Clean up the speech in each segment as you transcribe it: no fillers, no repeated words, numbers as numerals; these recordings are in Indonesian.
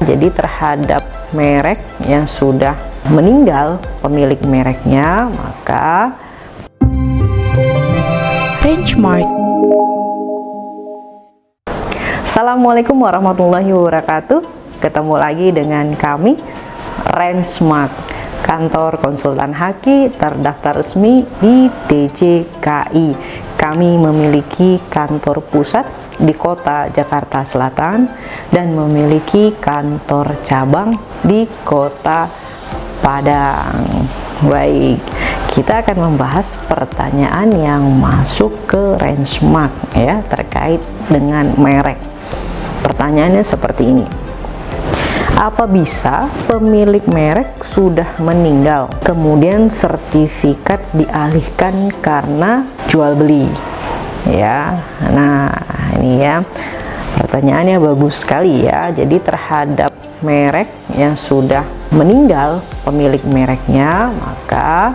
Jadi terhadap merek yang sudah meninggal pemilik mereknya, maka Rangemart. Assalamualaikum warahmatullahi wabarakatuh. Ketemu lagi dengan kami, Rangemart, kantor konsultan haki terdaftar resmi di DJKI. Kami memiliki kantor pusat di kota Jakarta Selatan dan memiliki kantor cabang di kota Padang. Baik, kita akan membahas pertanyaan yang masuk ke Rangemart ya, terkait dengan merek. Pertanyaannya seperti ini: apa bisa pemilik merek sudah meninggal kemudian sertifikat dialihkan karena jual beli? Ya, nah ini ya, pertanyaannya bagus sekali ya. Jadi terhadap merek yang sudah meninggal pemilik mereknya, maka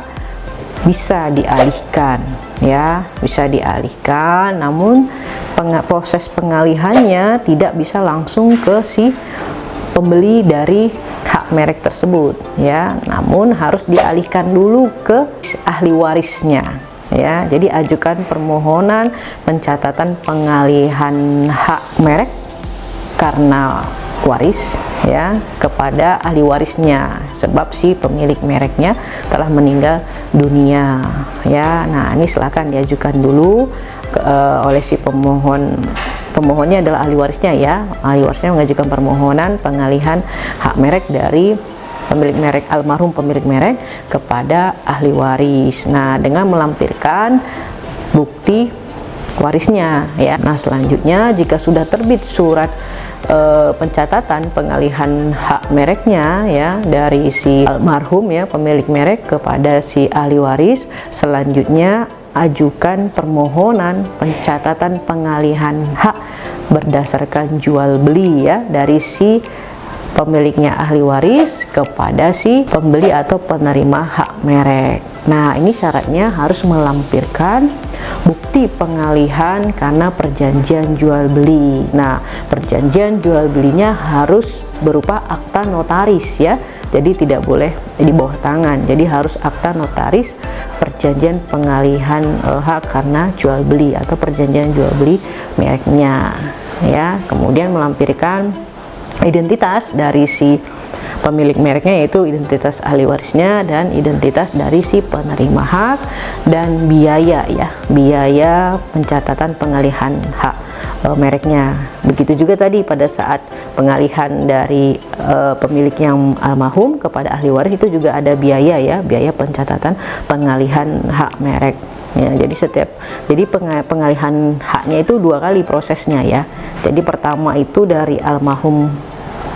bisa dialihkan ya, bisa dialihkan, namun proses pengalihannya tidak bisa langsung ke si pembeli dari hak merek tersebut ya, namun harus dialihkan dulu ke ahli warisnya ya. Jadi ajukan permohonan pencatatan pengalihan hak merek karena waris ya kepada ahli warisnya, sebab si pemilik mereknya telah meninggal dunia ya. Nah, ini silakan diajukan dulu oleh si pemohon. Pemohonnya adalah ahli warisnya ya. Ahli warisnya mengajukan permohonan pengalihan hak merek dari pemilik merek, almarhum pemilik merek, kepada ahli waris. Nah, dengan melampirkan bukti warisnya ya. Nah, selanjutnya jika sudah terbit surat pencatatan pengalihan hak mereknya ya dari si almarhum ya pemilik merek kepada si ahli waris, selanjutnya ajukan permohonan pencatatan pengalihan hak berdasarkan jual beli ya dari si pemiliknya ahli waris kepada si pembeli atau penerima hak merek. Nah, ini syaratnya harus melampirkan bukti pengalihan karena perjanjian jual beli. Nah, perjanjian jual belinya harus berupa akta notaris ya. Jadi tidak boleh di bawah tangan. Jadi harus akta notaris perjanjian pengalihan hak karena jual beli atau perjanjian jual beli mereknya ya. Kemudian melampirkan identitas dari si pemilik mereknya, yaitu identitas ahli warisnya dan identitas dari si penerima hak, dan biaya ya, biaya pencatatan pengalihan hak mereknya. Begitu juga tadi pada saat pengalihan dari pemilik yang almarhum kepada ahli waris, itu juga ada biaya ya, biaya pencatatan pengalihan hak merek ya. Jadi pengalihan haknya itu dua kali prosesnya ya. Jadi pertama itu dari almarhum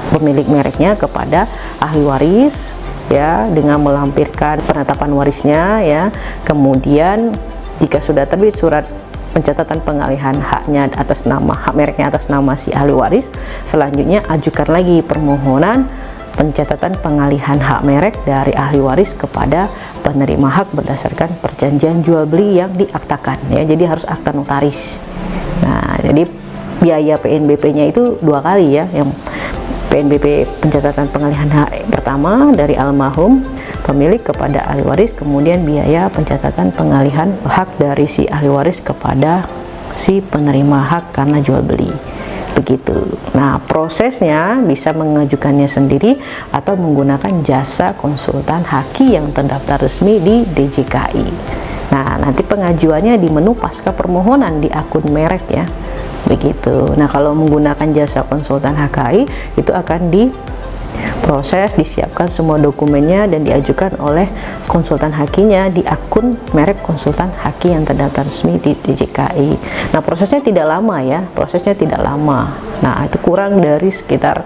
pemilik mereknya kepada ahli waris ya, dengan melampirkan penetapan warisnya ya. Kemudian jika sudah terbit surat pencatatan pengalihan haknya atas nama hak mereknya atas nama si ahli waris, selanjutnya ajukan lagi permohonan pencatatan pengalihan hak merek dari ahli waris kepada penerima hak berdasarkan perjanjian jual beli yang diaktakan ya. Jadi harus akta notaris. Nah, jadi biaya PNBP-nya itu dua kali ya. Yang PNBP pencatatan pengalihan hak pertama dari almarhum pemilik kepada ahli waris, kemudian biaya pencatatan pengalihan hak dari si ahli waris kepada si penerima hak karena jual beli. Begitu. Nah, prosesnya bisa mengajukannya sendiri atau menggunakan jasa konsultan haki yang terdaftar resmi di DJKI. Nah, nanti pengajuannya di menu pasca permohonan di akun merek ya. Begitu. Nah, kalau menggunakan jasa konsultan HKI itu akan diproses, disiapkan semua dokumennya dan diajukan oleh konsultan hakinya di akun merek konsultan haki yang terdaftar resmi di DJKI. Nah, prosesnya tidak lama ya, prosesnya tidak lama. Nah, itu kurang dari sekitar,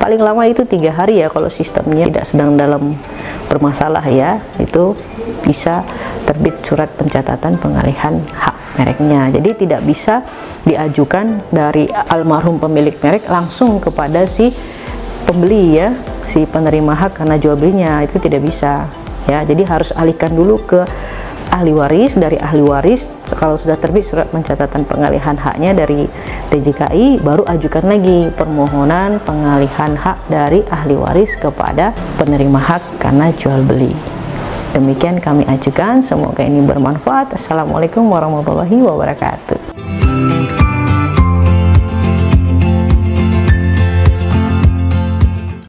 paling lama itu 3 hari ya, kalau sistemnya tidak sedang dalam bermasalah ya, itu bisa terbit surat pencatatan pengalihan hak mereknya. Jadi tidak bisa diajukan dari almarhum pemilik merek langsung kepada si pembeli ya, si penerima hak karena jual belinya, itu tidak bisa ya. Jadi harus alihkan dulu ke ahli waris. Dari ahli waris, kalau sudah terbit surat pencatatan pengalihan haknya dari DJKI, baru ajukan lagi permohonan pengalihan hak dari ahli waris kepada penerima hak karena jual beli. Demikian kami ajukan, semoga ini bermanfaat. Assalamualaikum warahmatullahi wabarakatuh.